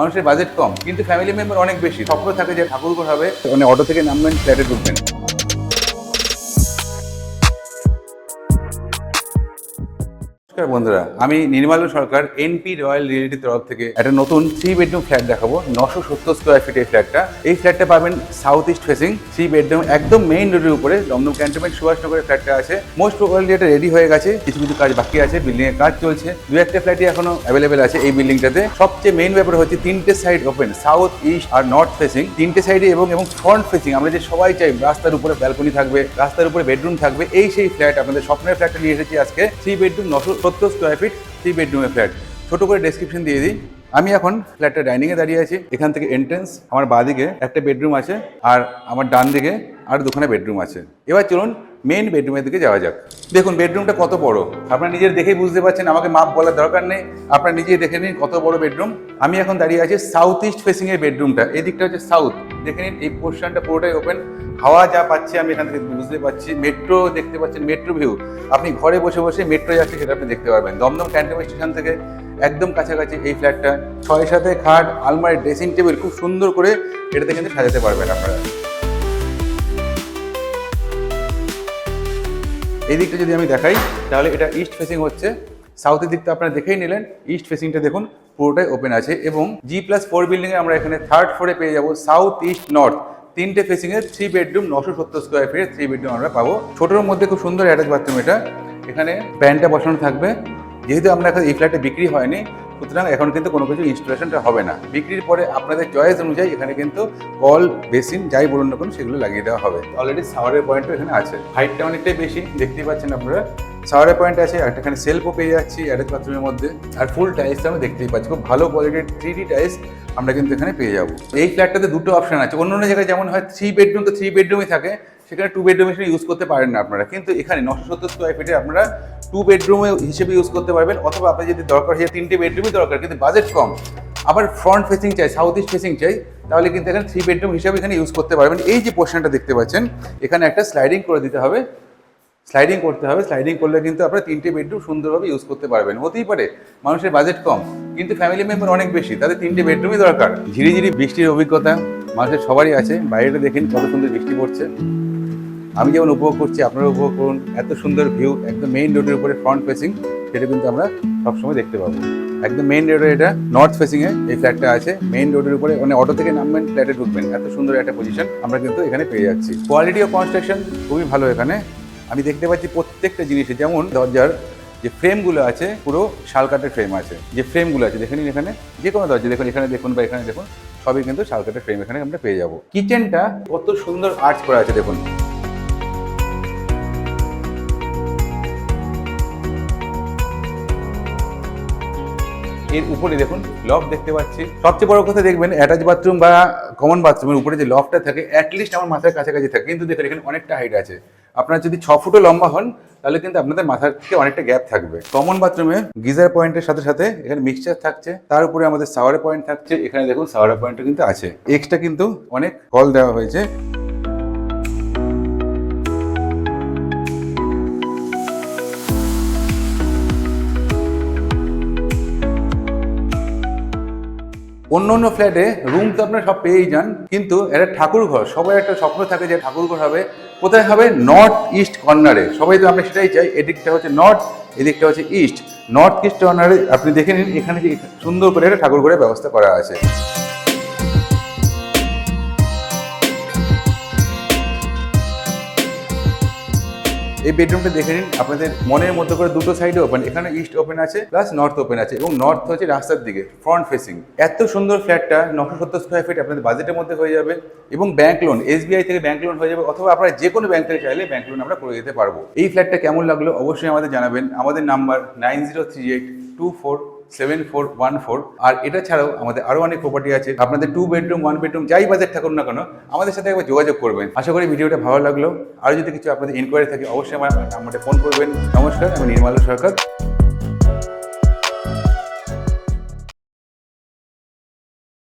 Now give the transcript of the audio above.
মানুষের বাজেট কম কিন্তু family member অনেক বেশি, স্বপ্ন থাকে যে ঠাকুরঘর হবে, মানে অটো থেকে নামবেন, ফ্ল্যাটে ঢুকবেন। নমস্কার বন্ধুরা, আমি নির্মল সরকার এনপি রয়্যাল রিয়েলিটির তরফ থেকে একটা নতুন 3 বেডরুম ফ্ল্যাট দেখাবো। 970 স্কোয়ার ফিট এই ফ্ল্যাটটা। এই ফ্ল্যাটটা পাবেন সাউথ ইস্ট ফেসিং, 3 বেডরুম, একদম মেইন রোডের উপরে, দমদম ক্যান্টনমেন্ট সুভাষনগরের ফ্ল্যাটটা আছে। মোস্ট প্রবাবলি এটা রেডি হয়ে গেছে, কিছু কিছু কাজ বাকি আছে, বিল্ডিং এর কাজ চলছে, দু একটা ফ্ল্যাটই এখনো অ্যাভেলেবেল আছে এই বিল্ডিংটাতে। সবচেয়ে মেইন ব্যাপার হচ্ছে তিনটে সাইড ওপেন, সাউথ ইস্ট আর নর্থ ফেসিং, তিনটে সাইডে এবং ফ্রন্ট ফেসিং। আমরা যে সবাই চাই রাস্তার উপরে ব্যালকনি থাকবে, রাস্তার উপরে বেডরুম থাকবে, এই সেই ফ্ল্যাট, আপনাদের স্বপ্নের ফ্ল্যাটটা নিয়ে এসেছি আজকে। 3 বেডরুম 970 স্কোয়ার ফিট 3 বেডরুমের ফ্ল্যাট। ছোট করে ডেসক্রিপশন দিয়ে দিই। আমি এখন ফ্ল্যাটটা ডাইনিংয়ে দাঁড়িয়ে আছি। এখান থেকে এন্ট্রেন্স, আমার বাঁদিকে একটা বেডরুম আছে আর আমার ডান দিকে আর দুখানা বেডরুম আছে। এবার চলুন মেইন বেডরুমের দিকে যাওয়া যাক। দেখুন বেডরুমটা কত বড়, আপনারা নিজের দেখেই বুঝতে পারছেন, আমাকে মাপ বলার দরকার নেই, আপনারা নিজেই দেখে নিন কত বড় বেডরুম। আমি এখন দাঁড়িয়ে আছি সাউথ ইস্ট ফেসিং এর বেডরুমটা, এই দিকটা হচ্ছে সাউথ, দেখে নিন এই পোর্শনটা পুরোটাই ওপেন, হাওয়া যা পাচ্ছি আমি এখান থেকে বুঝতে পারছি। মেট্রো দেখতে পাচ্ছেন, মেট্রো ভিউ, আপনি ঘরে বসে বসে মেট্রো যাচ্ছে সেটা আপনি দেখতে পারবেন। দমদম ক্যান্টনমেন্ট স্টেশন থেকে একদম কাছাকাছি এই ফ্ল্যাটটা। 6-7 খাট, আলমারি, ড্রেসিং টেবিল খুব সুন্দর করে এটাতে কিন্তু সাজাতে পারবেন আপনারা। এই দিকটা যদি আমি দেখাই তাহলে এটা ইস্ট ফেসিং হচ্ছে, সাউথের দিকটা আপনারা দেখেই নিলেন, ইস্ট ফেসিংটা দেখুন পুরোটাই ওপেন আছে। এবং G+4 বিল্ডিংয়ে আমরা এখানে 3rd ফ্লোরে পেয়ে যাবো সাউথ ইস্ট নর্থ, তিনটে ফেসিং এর 3 বেডরুম 970 স্কোয়ার ফিটের 3 বেডরুম আমরা পাবো। ছোটোর মধ্যে খুব সুন্দর অ্যাটাচ বাথরুম এটা, এখানে প্যান্টটা বসানো থাকবে। যেহেতু আমরা এখন এই ফ্ল্যাটে বিক্রি হয়নি, সুতরাং এখন কিন্তু কোনো কিছু ইনস্টলেশনটা হবে না। বিক্রির পরে আপনাদের চয়েস অনুযায়ী এখানে কিন্তু কল, বেসিন যাই বলুন না কোনো সেগুলো লাগিয়ে দেওয়া হবে। অলরেডি শাওয়ারের পয়েন্টও এখানে আছে, হাইটটা অনেকটাই বেশি, দেখতেই পাচ্ছেন আপনারা। শাওয়ারের পয়েন্ট আছে, একটা এখানে সেলফও পেয়ে যাচ্ছি অ্যাটাচ বাথরুমের মধ্যে, আর ফুল টাইলসটা আমরা দেখতেই পাচ্ছি, খুব ভালো কোয়ালিটির 3D টাইলস আমরা কিন্তু এখানে পেয়ে যাবো। এই ফ্ল্যাটটাতে দুটো অপশন আছে, অন্য অন্য জায়গায় যেমন হয় 3 বেডরুম তো 3 বেডরুমই থাকে, সেখানে 2 বেডরুম হিসেবে ইউজ করতে পারেন না আপনারা, কিন্তু এখানে 970 স্কোয়ার ফিটে আপনারা 2 বেডরুমে হিসেবে ইউজ করতে পারবেন। অথবা আপনার যদি দরকার হয় 3টে বেডরুমই দরকার কিন্তু বাজেট কম, আবার ফ্রন্ট ফেসিং চাই, সাউথ ইস্ট ফেসিং চাই, তাহলে কিন্তু এখানে 3 বেডরুম হিসেবে এখানে ইউজ করতে পারবেন। এই যে পোর্শনটা দেখতে পাচ্ছেন, এখানে একটা স্লাইডিং করে দিতে হবে, স্লাইডিং করতে হবে, স্লাইডিং করলে কিন্তু আপনারা 3টে বেডরুম সুন্দরভাবে ইউজ করতে পারবেন। হতেই পারে মানুষের বাজেট কম কিন্তু ফ্যামিলি মেম্বার অনেক বেশি, তাদের 3টে বেডরুমই দরকার। ঝিরিঝিরি বৃষ্টির অভিজ্ঞতা মানুষের সবারই আছে, বাইরেটা দেখেন কত সুন্দর বৃষ্টি পড়ছে, আমি যেমন উপভোগ করছি আপনারা উপভোগ করুন। এত সুন্দর ভিউ, একদম মেইন রোডের উপরে ফ্রন্ট ফেসিং, সেটা কিন্তু আমরা সবসময় দেখতে পাবো। একদম মেইন রোডে, এটা নর্থ ফেসিং এ এই ফ্ল্যাটটা আছে, মেইন রোডের উপরে, মানে অটো থেকে নামবেন ফ্ল্যাটে ঢুকবেন, এত সুন্দর একটা পজিশন আমরা কিন্তু এখানে পেয়ে যাচ্ছি। কোয়ালিটি অফ কনস্ট্রাকশন খুবই ভালো এখানে, আমি দেখতে পাচ্ছি প্রত্যেকটা জিনিসে, যেমন দরজার যে ফ্রেমগুলো আছে পুরো শালকাঠের ফ্রেম আছে, যে ফ্রেমগুলো আছে দেখে নিন, এখানে যে কোনো দরজা দেখুন, এখানে দেখুন বা এখানে দেখুন, সবই কিন্তু শালকাঠের ফ্রেম এখানে আমরা পেয়ে যাবো। কিচেনটা কত সুন্দর আর্চ করা আছে দেখুন, এর উপরে দেখুন লফট দেখতে পাচ্ছি। সবচেয়ে বড় কথা দেখবেন অ্যাটাচ বাথরুম বা কমন বাথরুমের উপরে যে লফটটা থাকে অ্যাটলিস্ট আমার মাথার কাছাকাছি থাকে, কিন্তু দেখুন এখানে অনেকটা হাইট আছে। আপনারা যদি 6 ফুটও লম্বা হন তাহলে কিন্তু আপনাদের মাথার থেকে অনেকটা গ্যাপ থাকবে। কমন বাথরুমে গিজার পয়েন্টের সাথে সাথে এখানে মিক্সচার থাকছে, তার উপরে আমাদের শাওয়ারের পয়েন্ট থাকছে, এখানে দেখুন শাওয়ারের পয়েন্টও কিন্তু আছে, এক্সট্রা কিন্তু অনেক কল দেওয়া হয়েছে। অন্য অন্য ফ্ল্যাটে রুম তো আপনারা সব পেয়েই যান, কিন্তু একটা ঠাকুর ঘর, সবাই একটা স্বপ্ন থাকে যে ঠাকুর ঘর হবে, কোথায় হবে? নর্থ ইস্ট কর্নারে। সবাই তো আমরা সেটাই চাই, এদিকটা হচ্ছে নর্থ, এদিকটা হচ্ছে ইস্ট। নর্থ ইস্ট কর্নারে আপনি দেখে নিন, এখানে যে সুন্দর করে একটা ঠাকুর ঘরের ব্যবস্থা করা আছে। এই বেডরুমটা দেখে নিন, আপনাদের মনের মতো করে দুটো সাইডে ওপেন, এখানে ইস্ট ওপেন আছে প্লাস নর্থ ওপেন আছে, এবং নর্থ হচ্ছে রাস্তার দিকে ফ্রন্ট ফেসিং। এত সুন্দর ফ্ল্যাটটা 970 স্কোয়ার ফিট আপনাদের বাজেটের মধ্যে হয়ে যাবে, এবং ব্যাংক লোন, SBI থেকে ব্যাংক লোন হয়ে যাবে, অথবা আপনারা যে কোনো ব্যাংক থেকে চাইলে ব্যাংক লোন আমরা করে দিতে পারবো। এই ফ্ল্যাটটা কেমন লাগলো অবশ্যই আমাদের জানাবেন। আমাদের নাম্বার 9038247414। আর এটা ছাড়াও আমাদের আরো অনেক প্রপার্টি আছে, আপনাদের 2 বেডরুম 1 বেডরুম যাই বাজেট থাকুন না কেন আমাদের সাথে একবার যোগাযোগ করবেন। আশা করি ভিডিওটা ভালো লাগলো। আর যদি কিছু আপনাদের ইনকোয়ারি থাকে অবশ্যই আমার নাম্বারে ফোন করবেন। নমস্কার, আমি নির্মল সরকার।